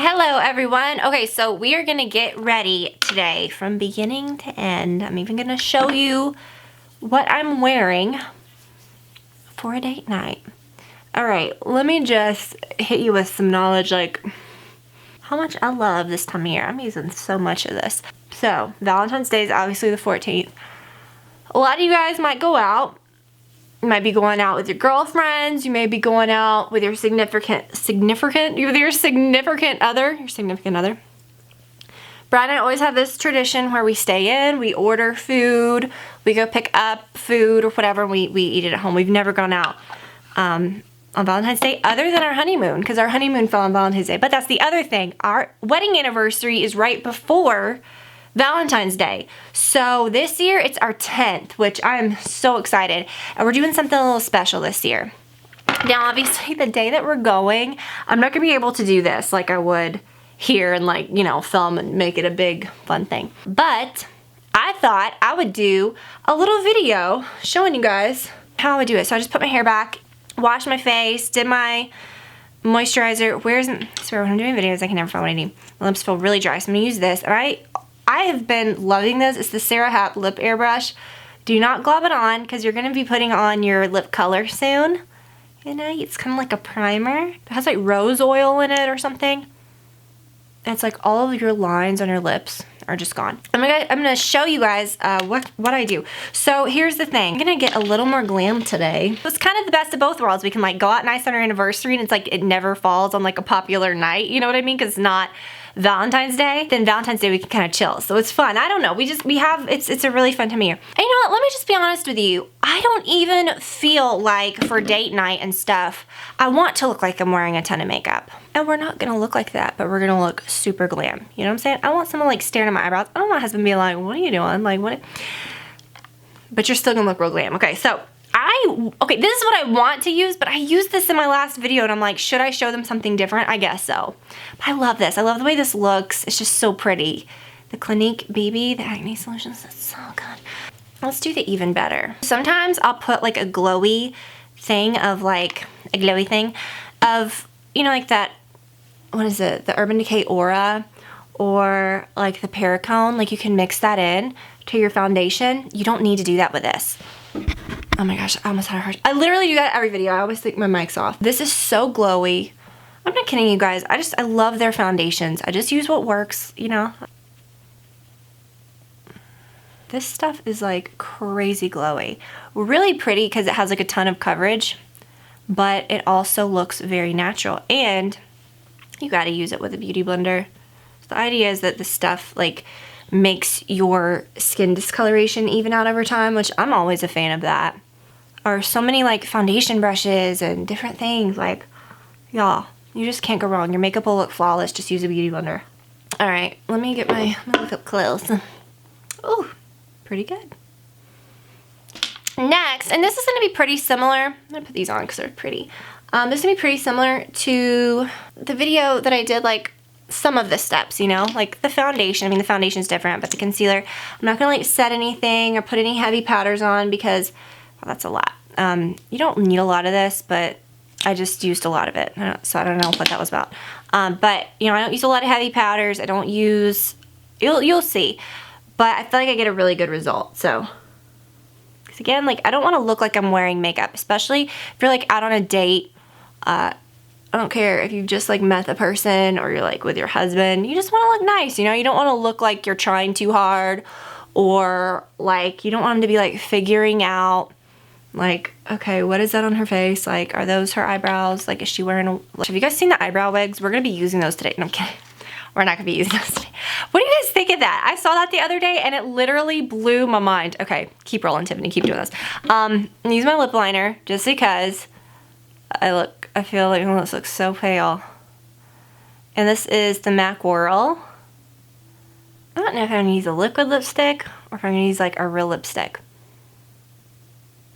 Hello everyone. Okay, so we are gonna get ready today from beginning to end. I'm even gonna show you what I'm wearing for a date night. All right, let me just hit you with some knowledge, like how much I love this time of year. I'm using so much of this. So Valentine's Day is obviously the 14th. A lot of you guys might go out. You might be going out with your girlfriends. You may be going out with your significant other. Brad and I always have this tradition where we stay in, we order food, we go pick up food or whatever, and we eat it at home. We've never gone out on Valentine's Day other than our honeymoon, because our honeymoon fell on Valentine's Day. But that's the other thing. Our wedding anniversary is right before Valentine's Day. So this year it's our 10th, which I'm so excited. And we're doing something a little special this year. Now, obviously, the day that we're going, I'm not gonna be able to do this like I would here and like, you know, film and make it a big fun thing. But I thought I would do a little video showing you guys how I would do it. So I just put my hair back, washed my face, did my moisturizer. I swear when I'm doing videos, I can never find what I need. My lips feel really dry, so I'm gonna use this. And I have been loving this. It's the Sarahott Lip Airbrush. Do not glob it on because you're going to be putting on your lip color soon. You know, it's kind of like a primer. It has like rose oil in it or something. And it's like all of your lines on your lips are just gone. I'm gonna show you guys what I do. So here's the thing. I'm gonna get a little more glam today. It's kind of the best of both worlds. We can like go out nice on our anniversary and it's like it never falls on like a popular night. You know what I mean? Because it's not Valentine's Day, then Valentine's Day we can kind of chill. So it's fun. I don't know. It's a really fun time of year. And you know what? Let me just be honest with you. I don't even feel like for date night and stuff, I want to look like I'm wearing a ton of makeup. And we're not gonna look like that, but we're gonna look super glam. You know what I'm saying? I want someone like staring at my eyebrows. I don't want my husband being like, what are you doing? Like, what? But you're still gonna look real glam. Okay, so this is what I want to use, but I used this in my last video and I'm like, should I show them something different? I guess so. But I love this. I love the way this looks. It's just so pretty. The Clinique BB, the Acne Solutions, that's so good. Let's do the even better. Sometimes I'll put like a glowy thing of, you know, like that, what is it? The Urban Decay Aura or like the Paracone. Like you can mix that in to your foundation. You don't need to do that with this. Oh my gosh, I almost had a heart. I literally do that every video. I always think my mic's off. This is so glowy. I'm not kidding you guys. I love their foundations. I just use what works, you know. This stuff is like crazy glowy. Really pretty because it has like a ton of coverage, but it also looks very natural. And you gotta use it with a beauty blender. So the idea is that the stuff like makes your skin discoloration even out over time, which I'm always a fan of that. Or so many like foundation brushes and different things. Like, y'all, you just can't go wrong. Your makeup will look flawless. Just use a beauty blender. All right, let me get my makeup close. Oh, pretty good. Next, and this is gonna be pretty similar. I'm gonna put these on because they're pretty. This is gonna be pretty similar to the video that I did, like some of the steps, you know, like the foundation. I mean, the foundation is different, but the concealer, I'm not gonna like set anything or put any heavy powders on because, well, that's a lot. You don't need a lot of this, but I just used a lot of it, so I don't know what that was about. But, you know, I don't use a lot of heavy powders. I don't use, you'll see, but I feel like I get a really good result, so. Because again, like, I don't want to look like I'm wearing makeup, especially if you're like out on a date. I don't care if you've just like met the person or you're like with your husband. You just want to look nice, you know? You don't want to look like you're trying too hard, or like you don't want them to be like figuring out like, okay, what is that on her face? Like, are those her eyebrows? Like, is she wearing a... Have you guys seen the eyebrow wigs? We're going to be using those today. No, I'm kidding. We're not going to be using those today. What do you guys think of that? I saw that the other day and it literally blew my mind. Okay, keep rolling, Tiffany. Keep doing this. Use my lip liner just because I feel like my lips look so pale. And this is the MAC Whirl. I don't know if I'm going to use a liquid lipstick or if I'm going to use like a real lipstick.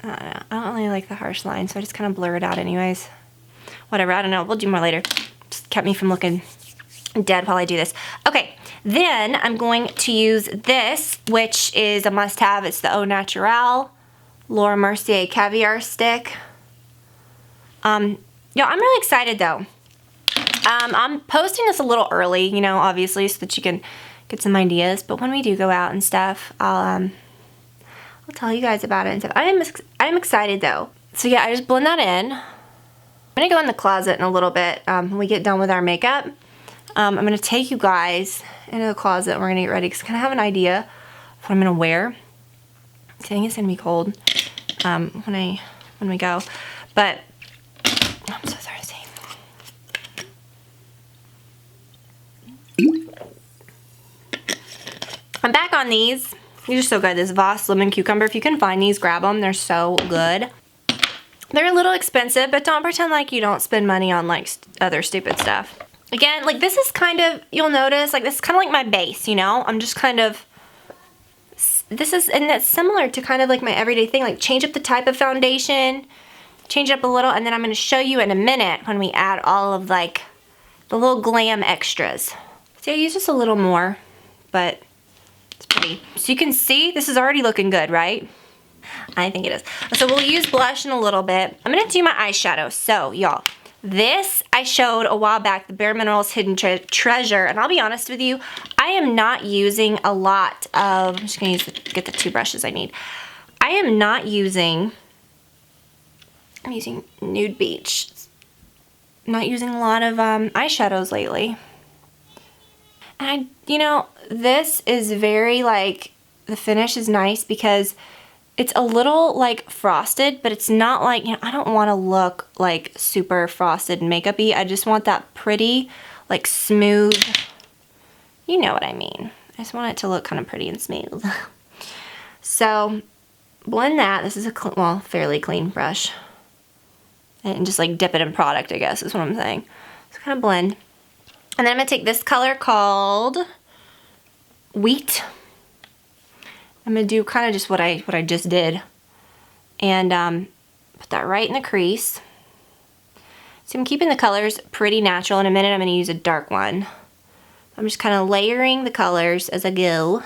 I don't know. I don't really like the harsh line, so I just kind of blur it out anyways. Whatever, I don't know. We'll do more later. Just kept me from looking dead while I do this. Okay, then I'm going to use this, which is a must-have. It's the Au Naturel Laura Mercier Caviar Stick. Yeah, I'm really excited though. I'm posting this a little early, you know, obviously, so that you can get some ideas. But when we do go out and stuff, I'll tell you guys about it and stuff. I'm excited though. So yeah, I just blend that in. I'm gonna go in the closet in a little bit when we get done with our makeup. I'm gonna take you guys into the closet and we're gonna get ready because I kind of have an idea of what I'm gonna wear. I think it's gonna be cold when we go, but I'm so thirsty. I'm back on these. These are so good. This Voss Lemon Cucumber. If you can find these, grab them. They're so good. They're a little expensive, but don't pretend like you don't spend money on like other stupid stuff. Again, like this is kind of, you'll notice, like this is kind of like my base, you know? I'm just kind of, this is, and that's similar to kind of like my everyday thing, like change up the type of foundation, change it up a little, and then I'm going to show you in a minute when we add all of like the little glam extras. See, I use just a little more, but it's pretty. So you can see, this is already looking good, right? I think it is. So we'll use blush in a little bit. I'm going to do my eyeshadow. So y'all, this I showed a while back, the Bare Minerals Hidden Treasure, and I'll be honest with you, I am not using a lot of, I'm just going to get the 2 brushes I need. I am not using, I'm using Nude Beach. I'm not using a lot of eyeshadows lately. And you know, this is very like, the finish is nice because it's a little like frosted, but it's not like, you know, I don't want to look like super frosted and makeup-y. I just want that pretty, like smooth, you know what I mean. I just want it to look kind of pretty and smooth. So blend that. This is a, well, fairly clean brush. And just like dip it in product, I guess is what I'm saying. So kind of blend. And then I'm going to take this color called Wheat. I'm going to do kind of just what I just did. And put that right in the crease. So I'm keeping the colors pretty natural. In a minute I'm going to use a dark one. I'm just kind of layering the colors as I go.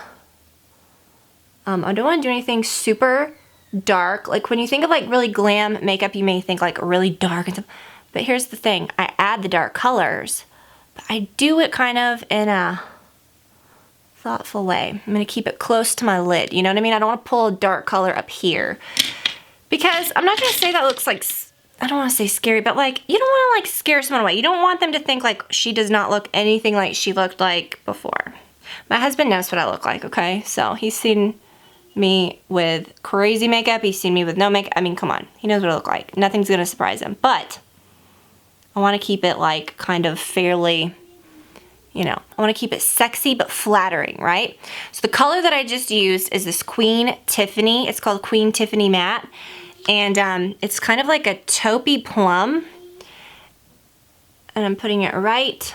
I don't want to do anything super dark. Like when you think of like really glam makeup, you may think like really dark and stuff. But here's the thing. I add the dark colors. But I do it kind of in a thoughtful way. I'm going to keep it close to my lid. You know what I mean? I don't want to pull a dark color up here. Because I'm not going to say that looks like, I don't want to say scary, but like, you don't want to like scare someone away. You don't want them to think like she does not look anything like she looked like before. My husband knows what I look like, okay? So he's seen me with crazy makeup. He's seen me with no makeup. I mean, come on. He knows what I look like. Nothing's going to surprise him. But I want to keep it like kind of fairly, you know, I want to keep it sexy but flattering, right? So the color that I just used is this Queen Tiffany. It's called Queen Tiffany Matte. And it's kind of like a taupey plum. And I'm putting it right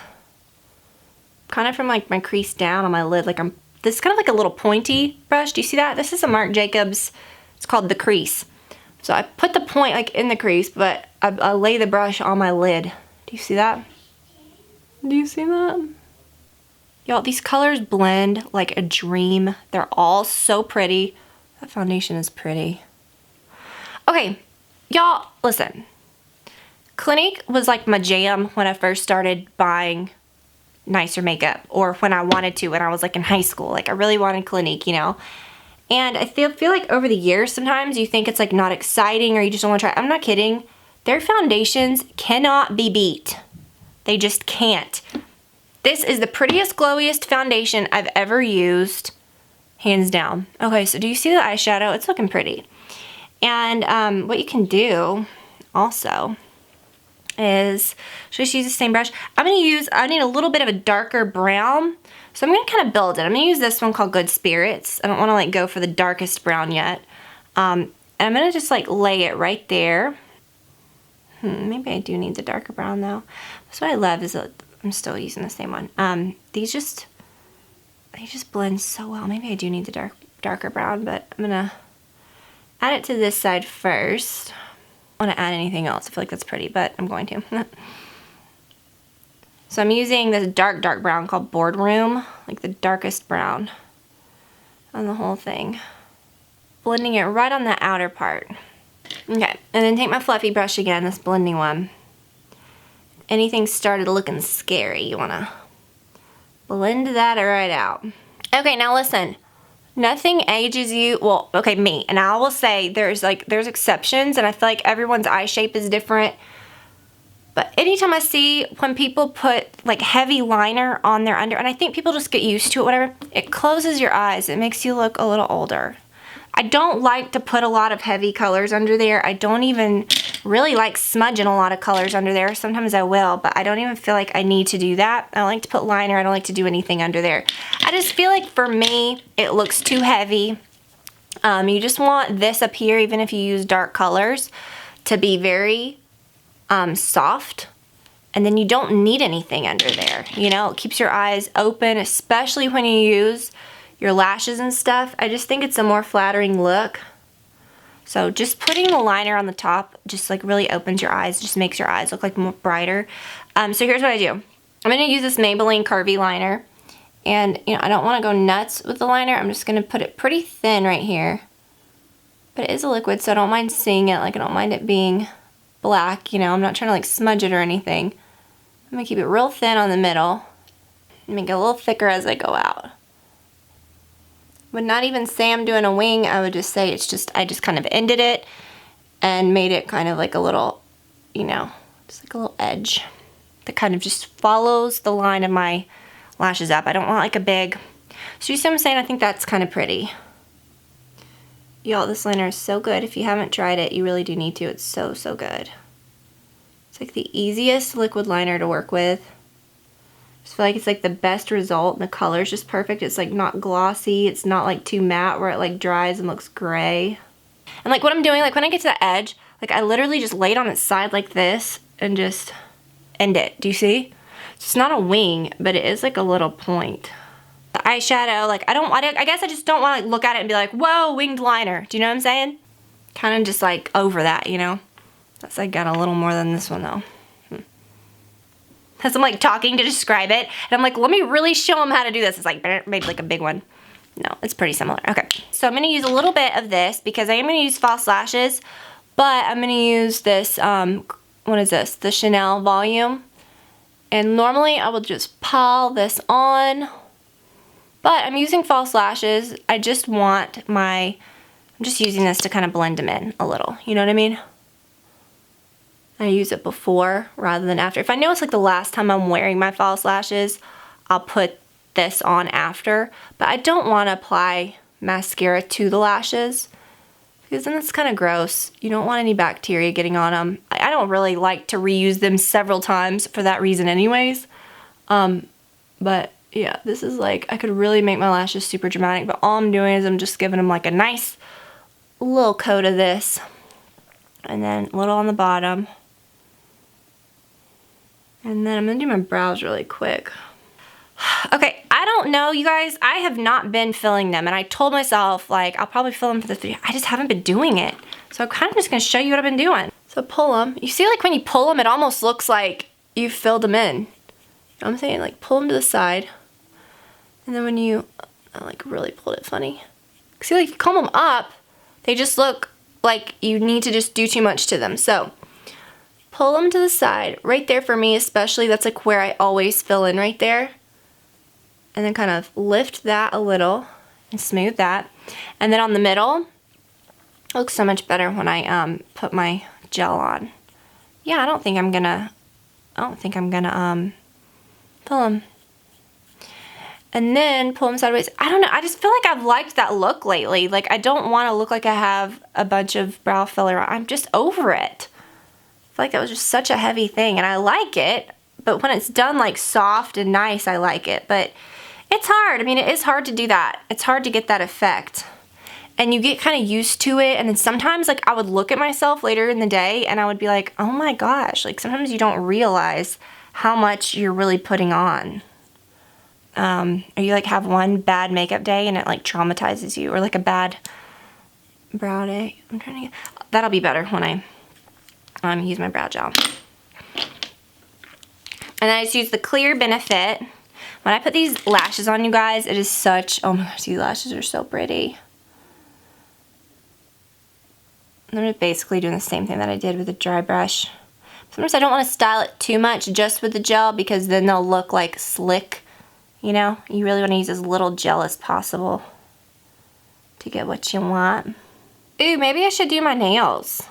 kind of from like my crease down on my lid. Like this is kind of like a little pointy brush. Do you see that? This is a Marc Jacobs. It's called The Crease. So I put the point like in the crease, but I lay the brush on my lid. Do you see that? Do you see that? Y'all, these colors blend like a dream. They're all so pretty. That foundation is pretty. Okay, y'all, listen. Clinique was like my jam when I first started buying nicer makeup, or when I wanted to when I was like in high school. Like I really wanted Clinique, you know. And I feel like over the years sometimes you think it's like not exciting or you just don't want to try. I'm not kidding. Their foundations cannot be beat. They just can't. This is the prettiest, glowiest foundation I've ever used, hands down. Okay, so do you see the eyeshadow? It's looking pretty. And what you can do also is, should I just use the same brush? I need a little bit of a darker brown. So I'm going to kind of build it. I'm going to use this one called Good Spirits. I don't want to like go for the darkest brown yet. And I'm going to just like lay it right there. Maybe I do need the darker brown though. That's what I love is that I'm still using the same one. They just blend so well. Maybe I do need the darker brown, but I'm going to add it to this side first. I don't want to add anything else. I feel like that's pretty, but I'm going to. So I'm using this dark brown called Boardroom, like the darkest brown on the whole thing. Blending it right on the outer part. Okay, and then take my fluffy brush again, this blending one. anything started looking scary, you wanna blend that right out. Okay, now listen. Nothing ages you, well, okay, me. And I will say there's exceptions, and I feel like everyone's eye shape is different. But anytime I see when people put like heavy liner on their under, and I think people just get used to it, whatever, it closes your eyes. It makes you look a little older. I don't like to put a lot of heavy colors under there. I don't even really like smudging a lot of colors under there. Sometimes I will, but I don't even feel like I need to do that. I don't like to put liner. I don't like to do anything under there. I just feel like for me, it looks too heavy. You just want this up here, even if you use dark colors, to be very soft. And then you don't need anything under there. You know, it keeps your eyes open, especially when you use your lashes and stuff. I just think it's a more flattering look. So just putting the liner on the top just like really opens your eyes, just makes your eyes look like more brighter. So here's what I do. I'm gonna use this Maybelline Curvy liner, and you know, I don't wanna go nuts with the liner. I'm just gonna put it pretty thin right here. But it is a liquid, so I don't mind seeing it. Like, I don't mind it being black, you know. I'm not trying to like smudge it or anything. I'm gonna keep it real thin on the middle and make it a little thicker as I go out. Would not even say I'm doing a wing. I would just say it's just, I just kind of ended it and made it kind of like a little, you know, just like a little edge that kind of just follows the line of my lashes up. I don't want like a big, so you see what I'm saying? I think that's kind of pretty. Y'all, this liner is so good. If you haven't tried it, you really do need to. It's so, so good. It's like the easiest liquid liner to work with. I just feel like it's like the best result. The color's just perfect. It's like not glossy. It's not like too matte where it like dries and looks gray. And like what I'm doing, like when I get to the edge, like I literally just lay it on its side like this and just end it. Do you see? It's not a wing, but it is like a little point. The eyeshadow, like I guess I just don't want to like look at it and be like, whoa, winged liner. Do you know what I'm saying? Kind of just like over that, you know? That's like got a little more than this one though. As I'm like talking to describe it, and I'm like, let me really show them how to do this. It's like, made like a big one. No, it's pretty similar. Okay, so I'm gonna use a little bit of this because I am gonna use false lashes, but I'm gonna use this, what is this? The Chanel Volume. And normally I will just pile this on, but I'm using false lashes. I just want I'm just using this to kind of blend them in a little. You know what I mean? I use it before rather than after. If I know it's like the last time I'm wearing my false lashes, I'll put this on after. But I don't want to apply mascara to the lashes because then it's kind of gross. You don't want any bacteria getting on them. I don't really like to reuse them several times for that reason anyways. But yeah, this is like, I could really make my lashes super dramatic, but all I'm doing is I'm just giving them like a nice little coat of this. And then a little on the bottom. And then I'm gonna do my brows really quick. Okay, I don't know, you guys. I have not been filling them, and I told myself, like, I'll probably fill them for the video. I just haven't been doing it. So I'm kind of just gonna show you what I've been doing. So pull them. You see, like, when you pull them, it almost looks like you filled them in. You know what I'm saying? Like, pull them to the side. And then when you, I, like, really pulled it funny. See, like, if you comb them up, they just look like you need to just do too much to them. So pull them to the side, right there for me especially. That's like where I always fill in right there. And then kind of lift that a little and smooth that. And then on the middle, it looks so much better when I put my gel on. Yeah, I don't think I'm gonna fill them. And then pull them sideways. I don't know, I just feel like I've liked that look lately. Like, I don't want to look like I have a bunch of brow filler. I'm just over it. I feel like that was just such a heavy thing, and I like it, but when it's done like soft and nice, I like it. But it's hard. I mean, it is hard to do that. It's hard to get that effect. And you get kind of used to it, and then sometimes like I would look at myself later in the day and I would be like, oh my gosh, like sometimes you don't realize how much you're really putting on. Or you like have one bad makeup day and it like traumatizes you, or like a bad brow day. I'm trying to get, that'll be better when I use my brow gel. And I just use the Clear Benefit. When I put these lashes on, you guys, it is such, oh my gosh, these lashes are so pretty. I'm basically doing the same thing that I did with the dry brush. Sometimes I don't want to style it too much just with the gel because then they'll look like slick, you know? You really want to use as little gel as possible to get what you want. Ooh, maybe I should do my nails.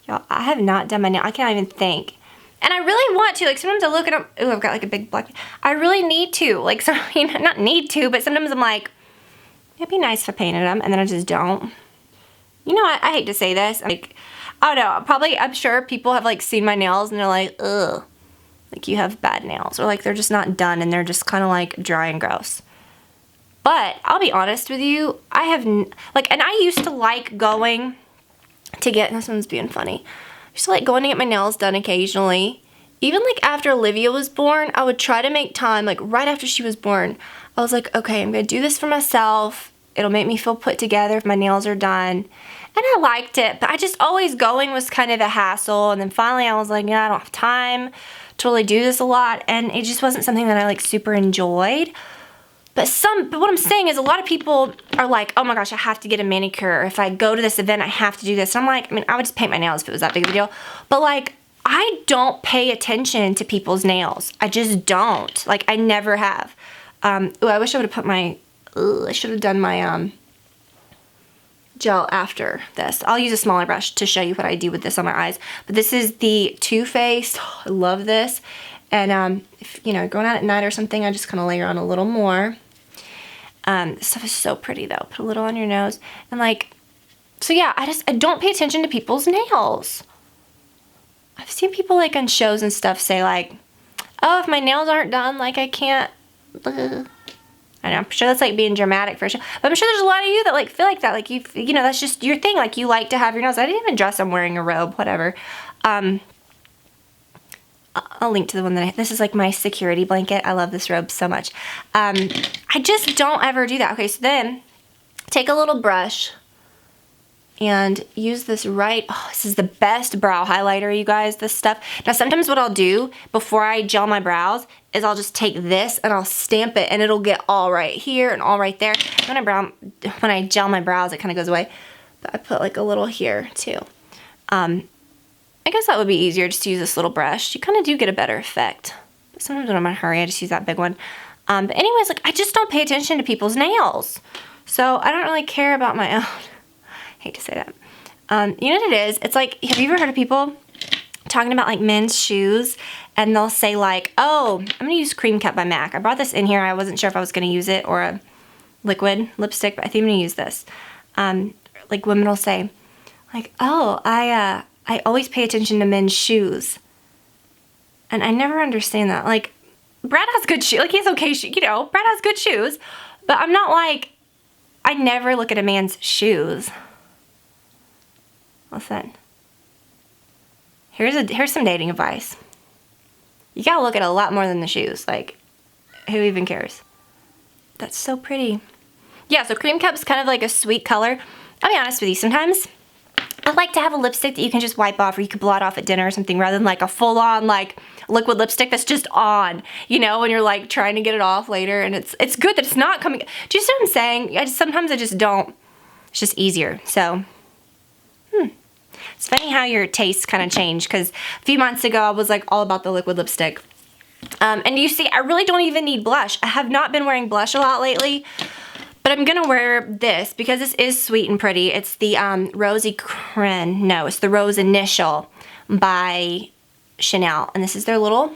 Y'all, I have not done my nails. I can't even think. And I really want to. Like, sometimes I look at them. Ooh, I've got like a big black. I really need to. Like, so, I mean, not need to, but sometimes I'm like, it'd be nice if I painted them, and then I just don't. You know, I hate to say this. Like, I don't know. Probably, I'm sure people have like seen my nails and they're like, ugh, like you have bad nails, or like they're just not done and they're just kind of like dry and gross. But I'll be honest with you, I have like, and I used to like going to get, this one's being funny. I used to like going to get my nails done occasionally. Even like after Olivia was born, I would try to make time, like right after she was born. I was like, okay, I'm gonna do this for myself. It'll make me feel put together if my nails are done. And I liked it, but I just always going was kind of a hassle. And then finally I was like, yeah, I don't have time to really do this a lot. And it just wasn't something that I like super enjoyed. But what I'm saying is a lot of people are like, oh my gosh, I have to get a manicure. If I go to this event, I have to do this. And I'm like, I mean, I would just paint my nails if it was that big of a deal. But like, I don't pay attention to people's nails. I just don't. Like, I never have. Ooh, I wish I would have put my, I should have done my, gel after this. I'll use a smaller brush to show you what I do with this on my eyes. But this is the Too Faced. Oh, I love this. And if you know, going out at night or something, I just kind of layer on a little more. This stuff is so pretty though. Put a little on your nose. And like, so yeah, I don't pay attention to people's nails. I've seen people like on shows and stuff say like, oh, if my nails aren't done, like I can't. I know, I'm sure that's like being dramatic for a show, but I'm sure there's a lot of you that like feel like that, like you know, that's just your thing, like you like to have your nails. I didn't even dress, I'm wearing a robe, whatever. I'll link to the one that this is like my security blanket. I love this robe so much. I just don't ever do that. Okay, so then take a little brush and use this this is the best brow highlighter, you guys, this stuff. Now, sometimes what I'll do before I gel my brows is I'll just take this and I'll stamp it and it'll get all right here and all right there. When I gel my brows, it kind of goes away. But I put like a little here too. I guess that would be easier just to use this little brush. You kind of do get a better effect. But sometimes when I'm in a hurry, I just use that big one. But anyways, like I just don't pay attention to people's nails. So I don't really care about my own. Hate to say that. You know what it is? It's like, have you ever heard of people talking about like men's shoes and they'll say like, oh, I'm gonna use Cream Cut by MAC. I brought this in here. I wasn't sure if I was gonna use it or a liquid lipstick, but I think I'm gonna use this. Like women will say like, oh, I always pay attention to men's shoes. And I never understand that. Like, Brad has good shoes. Like, he has okay shoes. You know, Brad has good shoes. But I'm not like, I never look at a man's shoes. Listen. Here's some dating advice. You gotta look at a lot more than the shoes. Like, who even cares? That's so pretty. Yeah, so Cream Cup's kind of like a sweet color. I'll be honest with you, sometimes I like to have a lipstick that you can just wipe off or you can blot off at dinner or something rather than like a full-on like liquid lipstick that's just on, you know, when you're like trying to get it off later, and it's good that it's not coming. Do you see what I'm saying? Sometimes I just don't. It's just easier. So, It's funny how your tastes kind of change, because a few months ago I was like all about the liquid lipstick. And you see, I really don't even need blush. I have not been wearing blush a lot lately. But I'm gonna wear this because this is sweet and pretty. It's the Rosy Cren. No, it's the Rose Initial by Chanel. And this is their little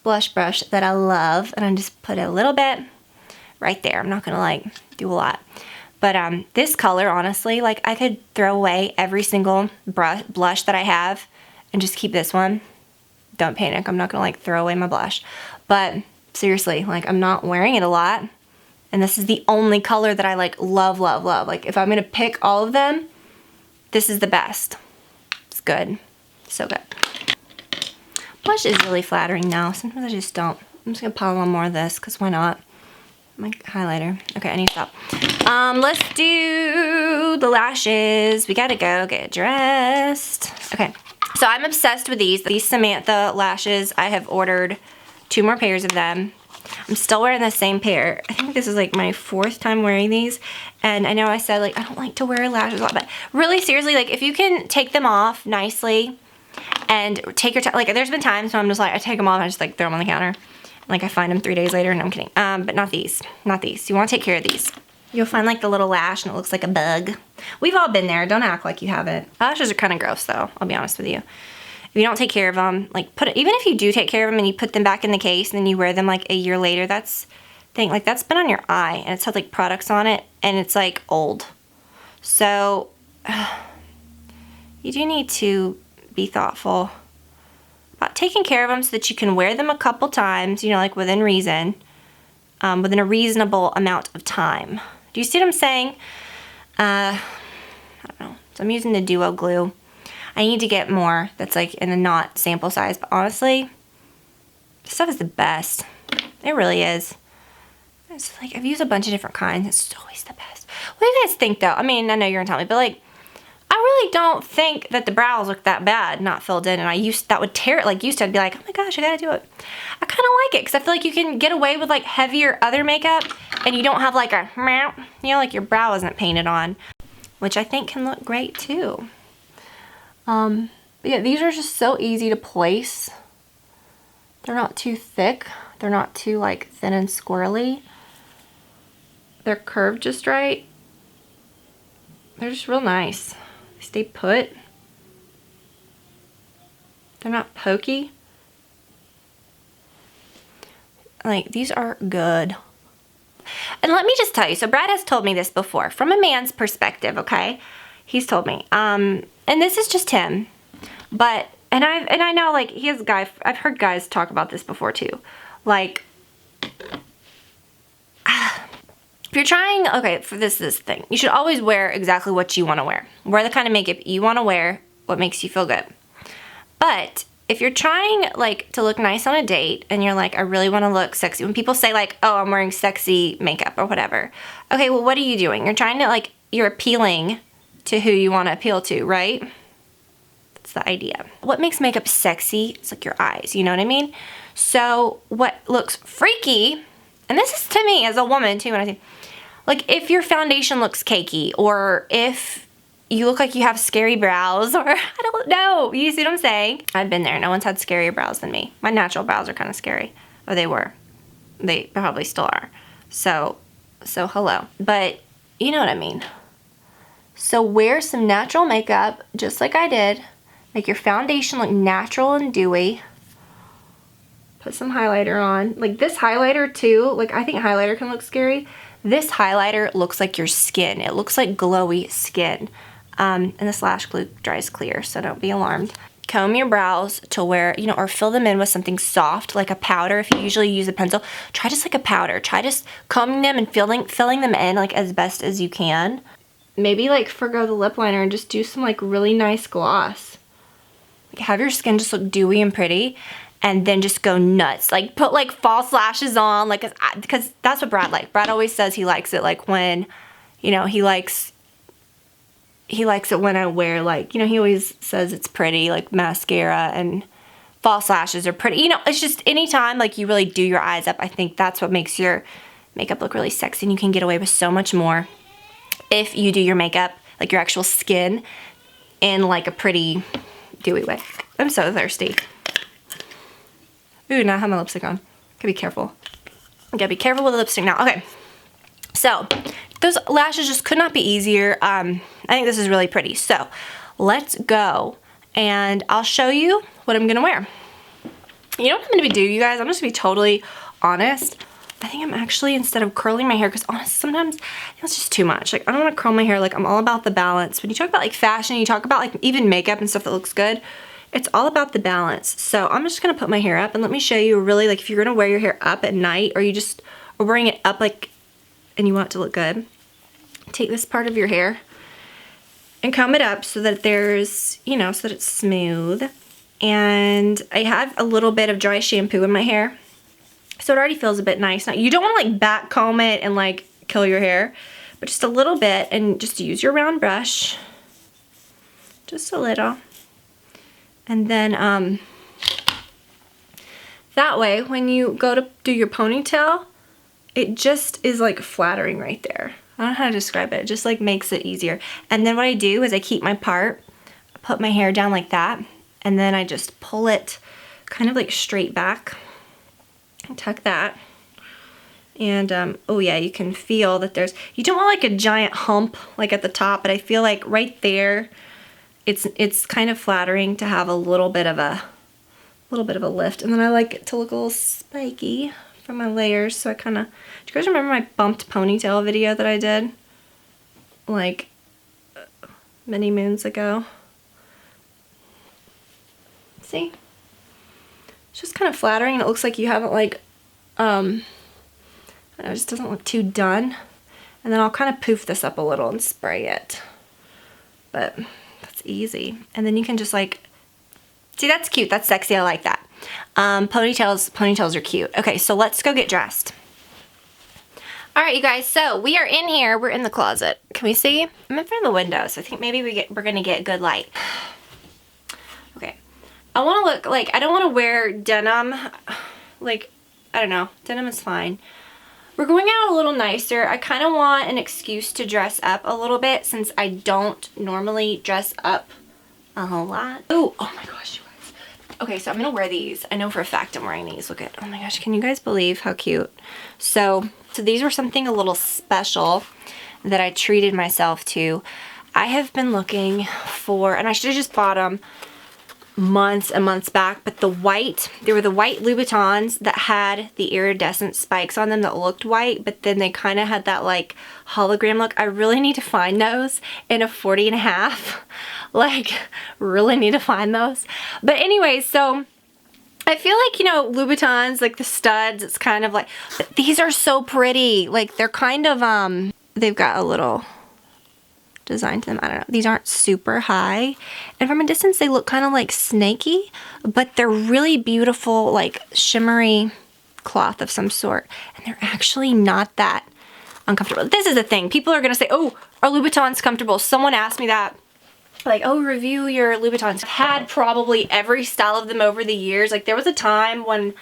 blush brush that I love. And I just put a little bit right there. I'm not gonna like do a lot. But this color, honestly, like I could throw away every single blush that I have and just keep this one. Don't panic, I'm not gonna like throw away my blush. But seriously, like I'm not wearing it a lot. And this is the only color that I like love, love, love. Like if I'm gonna pick all of them, this is the best. It's good, so good. Blush is really flattering now. Sometimes I just don't. I'm just gonna pile on more of this, cause why not? My highlighter. Okay, I need to stop. Let's do the lashes. We gotta go get dressed. Okay, so I'm obsessed with these. These Samantha lashes I have ordered 2 more pairs of them. I'm still wearing the same pair. I think this is like my 4th time wearing these. And I know I said like I don't like to wear lashes a lot, but really seriously, like if you can take them off nicely and take your time, like there's been times when I'm just like, I take them off and I just like throw them on the counter. Like I find them 3 days later. No, I'm kidding. But not these, not these. You want to take care of these. You'll find like the little lash and it looks like a bug. We've all been there. Don't act like you haven't. Lashes are kind of gross though, I'll be honest with you. If you don't take care of them, like even if you do take care of them and you put them back in the case and then you wear them like a year later, that's been on your eye and it's had like products on it and it's like old. So you do need to be thoughtful about taking care of them so that you can wear them a couple times, you know, like within reason, within a reasonable amount of time. Do you see what I'm saying? I don't know. So I'm using the Duo glue. I need to get more that's like in a not sample size, but honestly, this stuff is the best. It really is. It's like, I've used a bunch of different kinds. It's always the best. What do you guys think though? I mean, I know you're gonna tell me, but like, I really don't think that the brows look that bad not filled in, and that would tear it. Like used to, I'd be like, oh my gosh, I gotta do it. I kind of like it because I feel like you can get away with like heavier other makeup and you don't have like a, you know, like your brow isn't painted on, which I think can look great too. But yeah, these are just so easy to place. They're not too thick. They're not too like thin and squirrely. They're curved just right. They're just real nice. They stay put. They're not pokey. Like, these are good. And let me just tell you, so Brad has told me this before, from a man's perspective, okay? He's told me, and this is just him, but, and I know, like, he has a guy, I've heard guys talk about this before too, like, if you're trying, okay, for this thing, you should always wear exactly what you want to wear. Wear the kind of makeup you want to wear, what makes you feel good. But if you're trying, like, to look nice on a date, and you're like, I really want to look sexy, when people say, like, oh, I'm wearing sexy makeup or whatever, okay, well, what are you doing? You're trying to, like, you're appealing to who you want to appeal to, right? That's the idea. What makes makeup sexy is like your eyes, you know what I mean? So what looks freaky, and this is to me as a woman too, when I say, like if your foundation looks cakey, or if you look like you have scary brows, or I don't know, you see what I'm saying? I've been there. No one's had scarier brows than me. My natural brows are kind of scary. Oh, they were. They probably still are. So hello. But you know what I mean. So wear some natural makeup, just like I did. Make your foundation look natural and dewy. Put some highlighter on. Like this highlighter too, like I think highlighter can look scary. This highlighter looks like your skin. It looks like glowy skin. And this lash glue dries clear, so don't be alarmed. Comb your brows to where, you know, or fill them in with something soft, like a powder. If you usually use a pencil, try just like a powder. Try just combing them and filling them in like as best as you can. Maybe like forgo the lip liner and just do some like really nice gloss. Like have your skin just look dewy and pretty, and then just go nuts. Like put like false lashes on, like because that's what Brad likes. Brad always says he likes it like when, you know, he likes it when I wear like, you know, he always says it's pretty, like mascara and false lashes are pretty. You know, it's just anytime like you really do your eyes up, I think that's what makes your makeup look really sexy, and you can get away with so much more if you do your makeup, like your actual skin, in like a pretty dewy way. I'm so thirsty. Ooh, now I have my lipstick on. Gotta be careful. Gotta be careful with the lipstick now. Okay, so those lashes just could not be easier. I think this is really pretty. So let's go, and I'll show you what I'm gonna wear. You know what I'm gonna do, you guys? I'm just gonna be totally honest. I think I'm actually, instead of curling my hair, because honestly, sometimes it's just too much. Like, I don't want to curl my hair. Like, I'm all about the balance. When you talk about, like, fashion, you talk about, like, even makeup and stuff that looks good, it's all about the balance. So I'm just going to put my hair up, and let me show you really, like, if you're going to wear your hair up at night, or you just are wearing it up, like, and you want it to look good, take this part of your hair and comb it up so that there's, you know, so that it's smooth. And I have a little bit of dry shampoo in my hair, so it already feels a bit nice. Now, you don't want to like back comb it and like kill your hair, but just a little bit, and just use your round brush, just a little. And then That way, when you go to do your ponytail, it just is like flattering right there. I don't know how to describe it. It just like makes it easier. And then what I do is I keep my part, put my hair down like that, and then I just pull it kind of like straight back. Tuck that. And oh yeah, you can feel that you don't want like a giant hump like at the top, but I feel like right there, it's kind of flattering to have a little bit of a lift. And then I like it to look a little spiky from my layers. So I kind of, do you guys remember my bumped ponytail video that I did like many moons ago? See? It's just kind of flattering, and it looks like you haven't like, it just doesn't look too done. And then I'll kind of poof this up a little and spray it. But that's easy. And then you can just like, see, that's cute. That's sexy. I like that. Ponytails are cute. Okay, so let's go get dressed. All right, you guys. So we are in here. We're in the closet. Can we see? I'm in front of the window, so I think maybe we're gonna get good light. Okay. I want to look like, I don't want to wear denim. Like, I don't know. Denim is fine. We're going out a little nicer. I kind of want an excuse to dress up a little bit since I don't normally dress up a whole lot. Oh my gosh, you guys. Okay, so I'm going to wear these. I know for a fact I'm wearing these. Look at, oh my gosh, can you guys believe how cute? So these were something a little special that I treated myself to. I have been looking for, and I should have just bought them months and months back, but they were the white Louboutins that had the iridescent spikes on them that looked white, but then they kind of had that like hologram look. I really need to find those in a 40.5. Like, really need to find those. But anyway, so I feel like, you know, Louboutins, like the studs, it's kind of like, but these are so pretty. Like, they're kind of, they've got a little design to them. I don't know. These aren't super high. And from a distance, they look kind of like snaky, but they're really beautiful, like shimmery cloth of some sort. And they're actually not that uncomfortable. This is the thing. People are going to say, oh, are Louboutins comfortable? Someone asked me that. Like, oh, review your Louboutins. I've had probably every style of them over the years. Like, there was a time when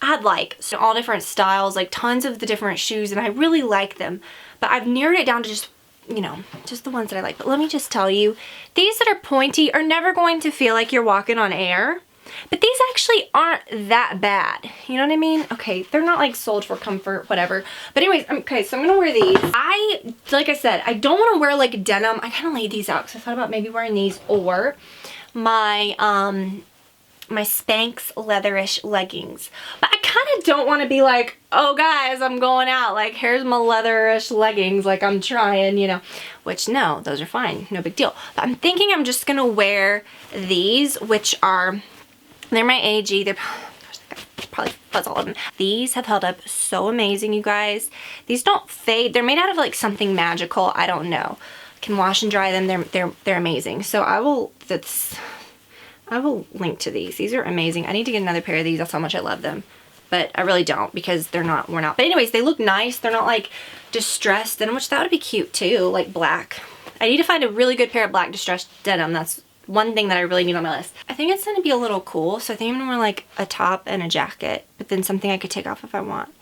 I had like all different styles, like tons of the different shoes, and I really like them. But I've narrowed it down to just, you know, just the ones that I like. But let me just tell you, these that are pointy are never going to feel like you're walking on air. But these actually aren't that bad. You know what I mean? Okay, they're not like sold for comfort, whatever. But anyways, okay, so I'm gonna wear these. Like I said, I don't want to wear like denim. I kind of laid these out because I thought about maybe wearing these or my my Spanx leatherish leggings. But I kind of don't want to be like, oh guys, I'm going out. Like, here's my leatherish leggings. Like, I'm trying, you know. Which, no, those are fine. No big deal. But I'm thinking I'm just going to wear these, which are, they're my AG. They're, probably fuzz all of them. These have held up so amazing, you guys. These don't fade. They're made out of like something magical. I don't know. Can wash and dry them. They're amazing. So I will link to these. These are amazing. I need to get another pair of these. That's how much I love them. But I really don't because they're not worn out. But anyways, they look nice. They're not like distressed denim, which that would be cute too, like black. I need to find a really good pair of black distressed denim. That's one thing that I really need on my list. I think it's gonna be a little cool. So I think I'm gonna wear like a top and a jacket, but then something I could take off if I want.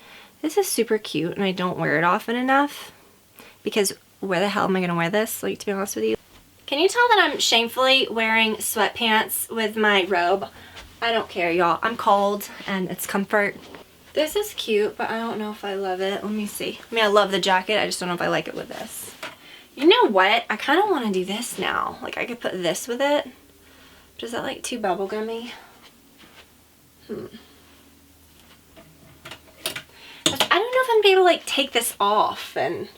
This is super cute and I don't wear it often enough because where the hell am I gonna wear this? Like, to be honest with you. Can you tell that I'm shamefully wearing sweatpants with my robe? I don't care, y'all. I'm cold and it's comfort. This is cute, but I don't know if I love it. Let me see. I mean, I love the jacket. I just don't know if I like it with this. You know what? I kind of want to do this now. Like, I could put this with it. But is that like too bubblegummy? I don't know if I'm gonna be able to like take this off and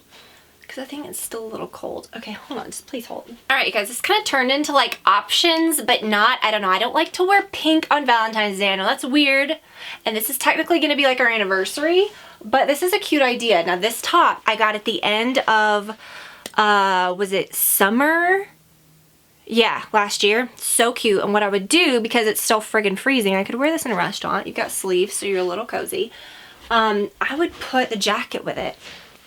because I think it's still a little cold. Okay, hold on, just please hold. All right, you guys, this kind of turned into like options, but not, I don't know. I don't like to wear pink on Valentine's Day. I know that's weird. And this is technically gonna be like our anniversary, but this is a cute idea. Now this top I got at the end of, was it summer? Yeah, last year. So cute. And what I would do, because it's still friggin' freezing, I could wear this in a restaurant. You've got sleeves, so you're a little cozy. I would put the jacket with it.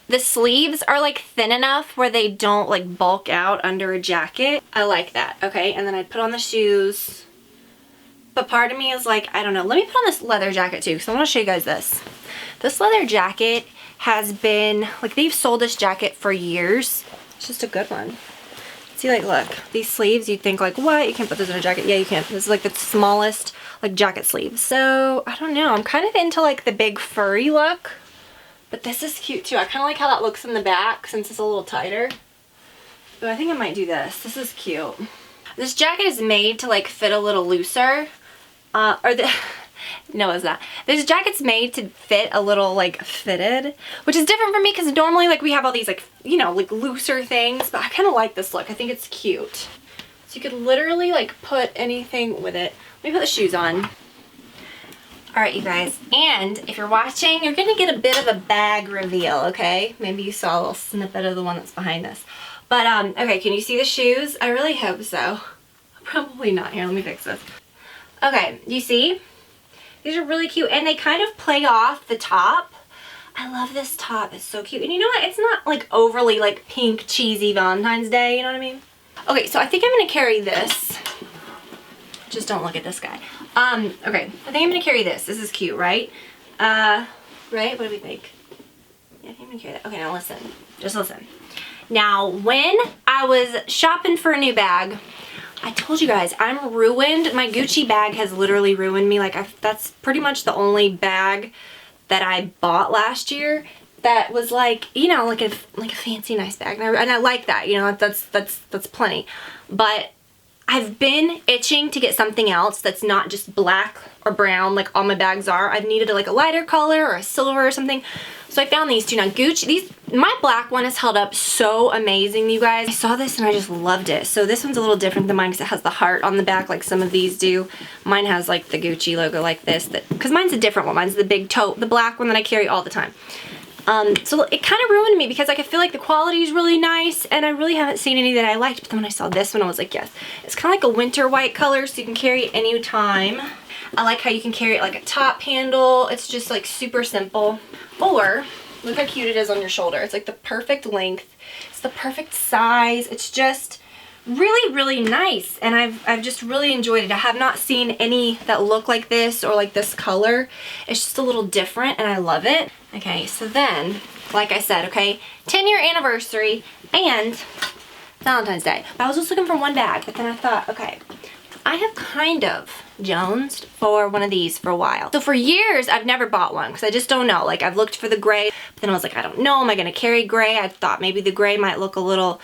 The sleeves are like thin enough where they don't like bulk out under a jacket. I like that, okay? And then I'd put on the shoes but part of me is like, I don't know. Let me put on this leather jacket too, because I want to show you guys this. This leather jacket has been, like, they've sold this jacket for years. It's just a good one. See, like, look, these sleeves, you'd think like, what? You can't put this in a jacket. Yeah, you can. This is like the smallest, like, jacket sleeve. So, I don't know. I'm kind of into, like, the big furry look. But this is cute, too. I kind of like how that looks in the back since it's a little tighter. But I think I might do this. This is cute. This jacket is made to, like, fit a little looser. No, it's not. This jacket's made to fit a little, like, fitted, which is different for me because normally, like, we have all these, like, you know, like, looser things, but I kind of like this look. I think it's cute. So you could literally, like, put anything with it. Let me put the shoes on. All right, you guys, and if you're watching, you're gonna get a bit of a bag reveal, okay? Maybe you saw a little snippet of the one that's behind this. But, okay, can you see the shoes? I really hope so. Probably not. Here, let me fix this. Okay, you see? These are really cute, and they kind of play off the top. I love this top. It's so cute. And you know what? It's not, like, overly, like, pink, cheesy Valentine's Day. You know what I mean? Okay, so I think I'm going to carry this. Just don't look at this guy. Okay. I think I'm going to carry this. This is cute, right? Right? What do we think? Yeah, I think I'm going to carry that. Okay, now listen. Just listen. Now, when I was shopping for a new bag, I told you guys, I'm ruined. My Gucci bag has literally ruined me. Like, that's pretty much the only bag that I bought last year that was like, you know, like a fancy, nice bag. And I like that, you know, that's plenty. But I've been itching to get something else that's not just black or brown like all my bags are. I've needed like a lighter color or a silver or something. So I found these two. Now Gucci, my black one has held up so amazing, you guys. I saw this and I just loved it. So this one's a little different than mine because it has the heart on the back like some of these do. Mine has like the Gucci logo like this, because mine's a different one. Mine's the big tote, the black one that I carry all the time. So it kind of ruined me because like I feel like the quality is really nice and I really haven't seen any that I liked. But then when I saw this one, I was like, yes. It's kind of like a winter white color, so you can carry it any time. I like how you can carry it like a top handle. It's just like super simple. Or look how cute it is on your shoulder. It's like the perfect length. It's the perfect size. It's just really, really nice. And I've just really enjoyed it. I have not seen any that look like this or like this color. It's just a little different and I love it. Okay, so then, like I said, okay, 10-year anniversary and Valentine's Day. I was just looking for one bag, but then I thought, okay, I have kind of jonesed for one of these for a while. So for years, I've never bought one because I just don't know. Like, I've looked for the gray, but then I was like, I don't know. Am I going to carry gray? I thought maybe the gray might look a little,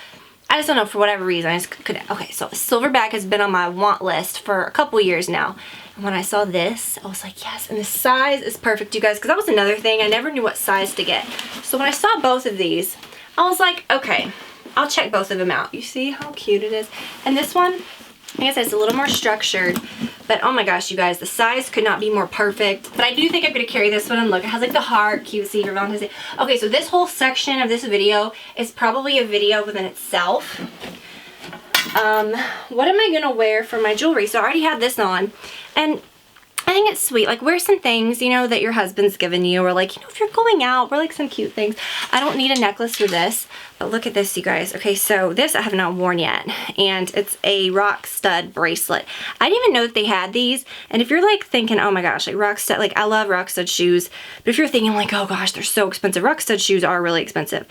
I just don't know, for whatever reason. I just couldn't. Okay, so a silver bag has been on my want list for a couple years now. And when I saw this, I was like, yes. And the size is perfect, you guys, because that was another thing. I never knew what size to get. So when I saw both of these, I was like, okay, I'll check both of them out. You see how cute it is? And this one, I guess it's a little more structured, but oh my gosh, you guys, the size could not be more perfect. But I do think I'm going to carry this one, and look, it has like the heart, cutesy for Valentine's Day. Okay, so this whole section of this video is probably a video within itself. What am I going to wear for my jewelry? So I already had this on, and I think it's sweet. Like, wear some things, you know, that your husband's given you, or like, you know, if you're going out, wear like some cute things. I don't need a necklace for this, but look at this, you guys. Okay, so this I have not worn yet, and it's a rock stud bracelet. I didn't even know that they had these, and if you're like thinking, oh my gosh, like rock stud, like I love rock stud shoes, but if you're thinking like, oh gosh, they're so expensive, rock stud shoes are really expensive.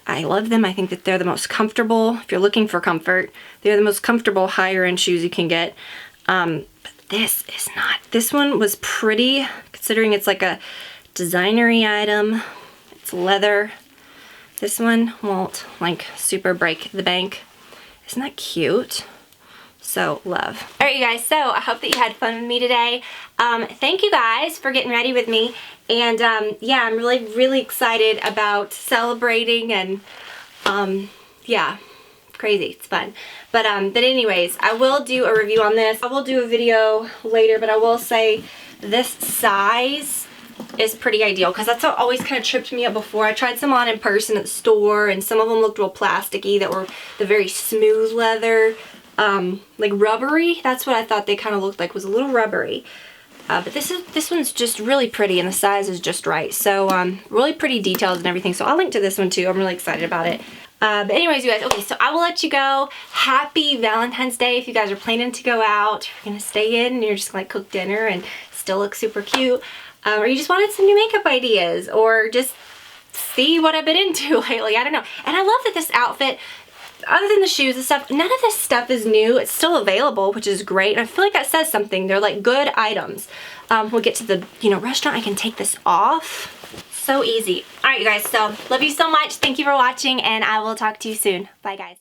I love them. I think that they're the most comfortable. If you're looking for comfort, they're the most comfortable higher end shoes you can get. But this is not. This one was pretty, considering it's like a designery item. It's leather. This one won't like super break the bank. Isn't that cute? So love. All right, you guys, so I hope that you had fun with me today. Thank you guys for getting ready with me. And yeah, I'm really, really excited about celebrating, and yeah, crazy, it's fun. But anyways, I will do a review on this. I will do a video later, but I will say this size is pretty ideal, because that's what always kind of tripped me up before. I tried some on in person at the store, and some of them looked real plasticky, that were the very smooth leather, like rubbery. That's what I thought they kind of looked like, was a little rubbery. But this one's just really pretty, and the size is just right. So really pretty details and everything. So I'll link to this one too. I'm really excited about it. But anyways, you guys, okay, so I will let you go. Happy Valentine's Day if you guys are planning to go out. You're gonna stay in and you're just gonna cook dinner and still look super cute. Or you just wanted some new makeup ideas, or just see what I've been into lately. I don't know. And I love that this outfit, other than the shoes and stuff, none of this stuff is new. It's still available, which is great. And I feel like that says something. They're like good items. When we get to the, restaurant, I can take this off. So easy. All right, you guys. So love you so much. Thank you for watching, and I will talk to you soon. Bye, guys.